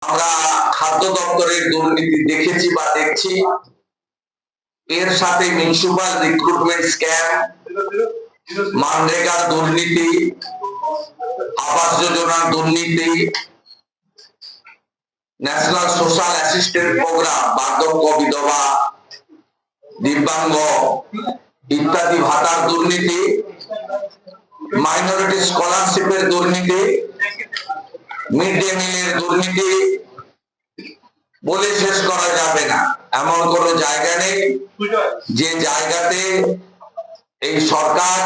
আমরা খাদ্য দপ্তরের দুর্নীতি দেখেছি বা দেখছি, এর সাথে মিউনিসিপাল রিক্রুটমেন্ট স্ক্যাম, মানরেগার দুর্নীতি, আবাস যোজনার দুর্নীতি, ন্যাশনাল সোশ্যাল অ্যাসিস্ট্যান্ট প্রোগ্রাম, বার্ধক্য, বিধবা, দিব্যাঙ্গ ইত্যাদি ভাতার দুর্নীতি, মাইনরিটি স্কলারশিপের দুর্নীতি, মিড ডে মিলের দুর্নীতি বলে শেষ করা যাবে না। এমন কোন জায়গা নেই যে জায়গাতে এই সরকার,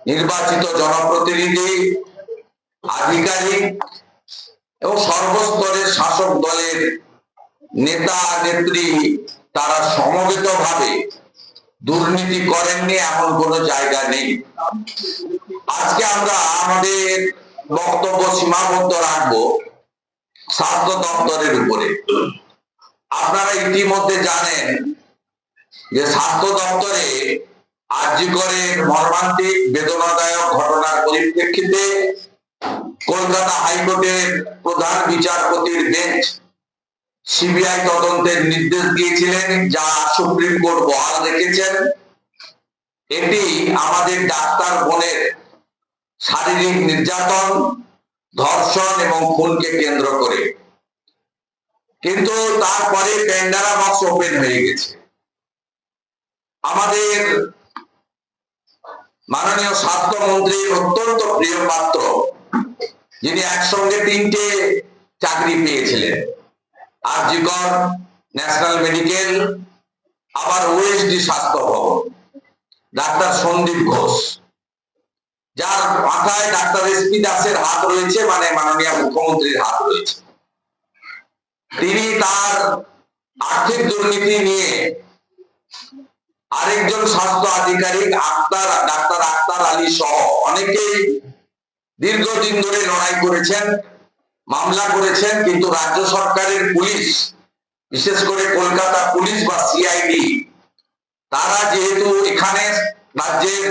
নির্বাচিত জনপ্রতিনিধি, আধিকারিক এবং সর্বস্তরের শাসক দলের নেতা নেত্রী তারা সমবেতভাবে দুর্নীতি করেননি, এমন কোন জায়গা নেই। আজকে আমরা আমাদের বক্তব্য সীমাবদ্ধ রাখবো স্বাস্থ্য দপ্তরের উপরে। আপনারা ইতিমধ্যে জানেন যে স্বাস্থ্য দপ্তরে আরজিকরের মর্মান্তিক বেদনাদায়ক ঘটনার পরিপ্রেক্ষিতে কলকাতা হাইকোর্টের প্রধান বিচারপতির বেঞ্চ সিবিআই তদন্তের নির্দেশ দিয়েছিলেন, যা সুপ্রিম কোর্ট বহাল রেখেছেন। এটি আমাদের ডাক্তার বোনের শারীরিক নির্যাতন, ধর্ষণ এবং খুনকে কেন্দ্র করে। কিন্তু তারপরে প্যান্ডোরা বক্স ওপেন হয়ে গেছে। আমাদের মাননীয় স্বাস্থ্যমন্ত্রীর অত্যন্ত প্রিয় পাত্র, যিনি একসঙ্গে 3টে চাকরি পেয়েছিলেন, আরজিকর, ন্যাশনাল মেডিকেল, আবার ওএসডি স্বাস্থ্য ভবন, ডাক্তার সন্দীপ ঘোষ, যার মাথায় ডাক্তার এসপি দাসের হাত রয়েছে, মানে মাননীয় মুখ্যমন্ত্রীর হাত রয়েছে। তিনি তার আর্থিক দুর্নীতি নিয়ে আরেকজন স্বাস্থ্য আধিকারিক ডাক্তার আক্তার আলী সহ অনেকেই দীর্ঘদিন ধরে লড়াই করেছেন, মামলা করেছেন, কিন্তু রাজ্য সরকারের পুলিশ, বিশেষ করে কলকাতা পুলিশ বা সিআইডি, তারা যেহেতু এখানে রাজ্যের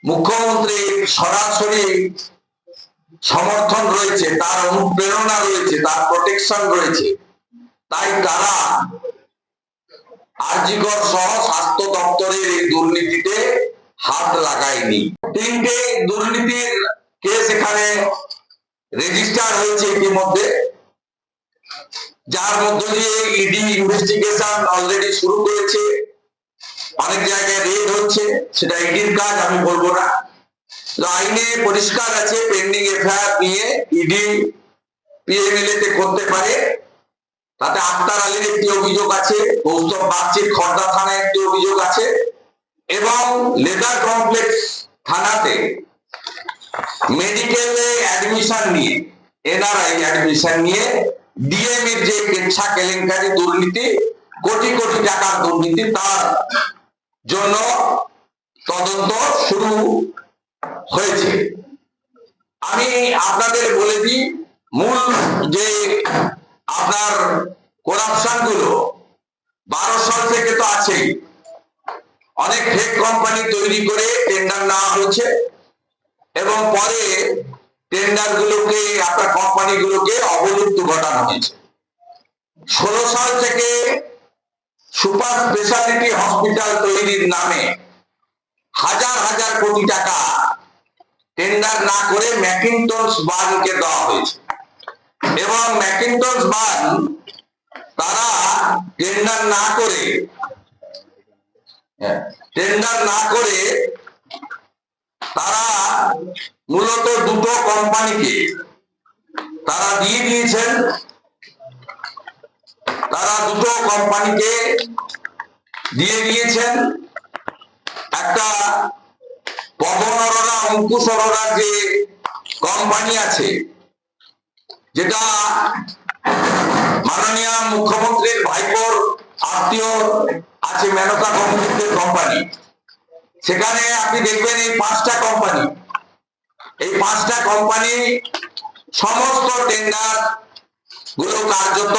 মুখ্যমন্ত্রীর সরাসরি সমর্থন রয়েছে, তার অনুপ্রেরণা রয়েছে, তার প্রোটেকশন রয়েছে, তাই তারা আরজিকর সহ স্বাস্থ্য দপ্তরের এই দুর্নীতিতে হাত লাগায়নি। 3টে দুর্নীতির কেস এখানে রেজিস্টার হয়েছে ইতিমধ্যে, যার মধ্য দিয়ে ইডি ইনভেস্টিগেশন অলরেডি শুরু করেছে। অনেক জায়গায় রেড হচ্ছে, সেটা ইডির কাজ, আমি বলবো না। আইনে পরিষ্কার আছে, পেন্ডিং এফআইআর নিয়ে ইডি পিএমএলএ তে করতে পারে। তাতে আক্তার আলীর একটি অভিযোগ আছে, কৌস্তব বাগচির খড়দা থানায় একটি অভিযোগ আছে, এবং লেদার কমপ্লেক্স থানাতে মেডিকেলে অ্যাডমিশন নিয়ে, এনআরআই অ্যাডমিশন নিয়ে ডিএম-এর যে কেচ্ছা কেলেঙ্কারি দুর্নীতি, কোটি কোটি টাকার দুর্নীতি, তার জন্য তদন্ত শুরু হয়েছে। আমি আপনাদের বলে দিই, মূল যে আপনার করাপশন গুলো 12 সাল থেকে তো আছেই। অনেক ফেক কোম্পানি তৈরি করে টেন্ডার নেওয়া হয়েছে এবং পরে টেন্ডার গুলোকে, আপনার কোম্পানি গুলোকে অবলুপ্ত ঘটানো হয়েছে। 16 সাল থেকে সুপার স্পেশালিটি হসপিটাল তৈরির নামে হাজার হাজার কোটি টাকা টেন্ডার না করে ম্যাকিন্টনস বার্নকে দেওয়া হয়েছে, এবং ম্যাকিন্টনস বার্ন তারা টেন্ডার না করে তারা মূলত দুটো কোম্পানিকে তারা দিয়ে দিয়েছেন। একটা পবন অরোরা, অঙ্কুশ অরোরা যে কোম্পানি আছে, যেটা মাননীয় মুখ্যমন্ত্রীর ভাইপোর আত্মীয় আছে, মেনকা কোম্পানি, সেখানে আপনি দেখবেন এই 5টা কোম্পানি সমস্ত টেন্ডার গুলো কার্যত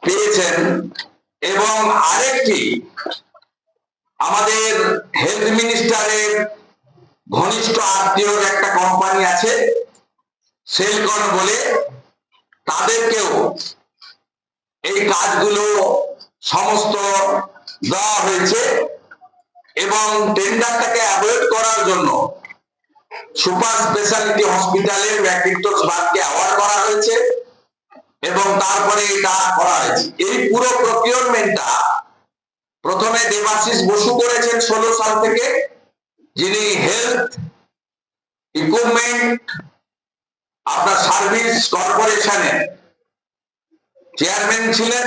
পেয়েছেন। এবং আরেকটি আমাদের হেলথ মিনিস্টারের ঘনিষ্ঠ আত্মীয়র একটা কোম্পানি আছে, সেলকন বলে, তাদেরকেও এই কাজগুলো সমস্ত দেওয়া হয়েছে এবং টেন্ডারটাকে অ্যাভয়েড করার জন্য সুপার স্পেশালিটি হসপিটালের ম্যাট্রিক্টস বাদকে অ্যাওয়ার্ড করা হয়েছে এবং তারপরে এটা করা হয়েছে। এই পুরো প্রকিউরমেন্টটা প্রথমে দেবাশিস বসু করেছেন 16 সাল থেকে, যিনি হেলথ ইকুইপমেন্ট আপনার সার্ভিস কর্পোরেশনের চেয়ারম্যান ছিলেন।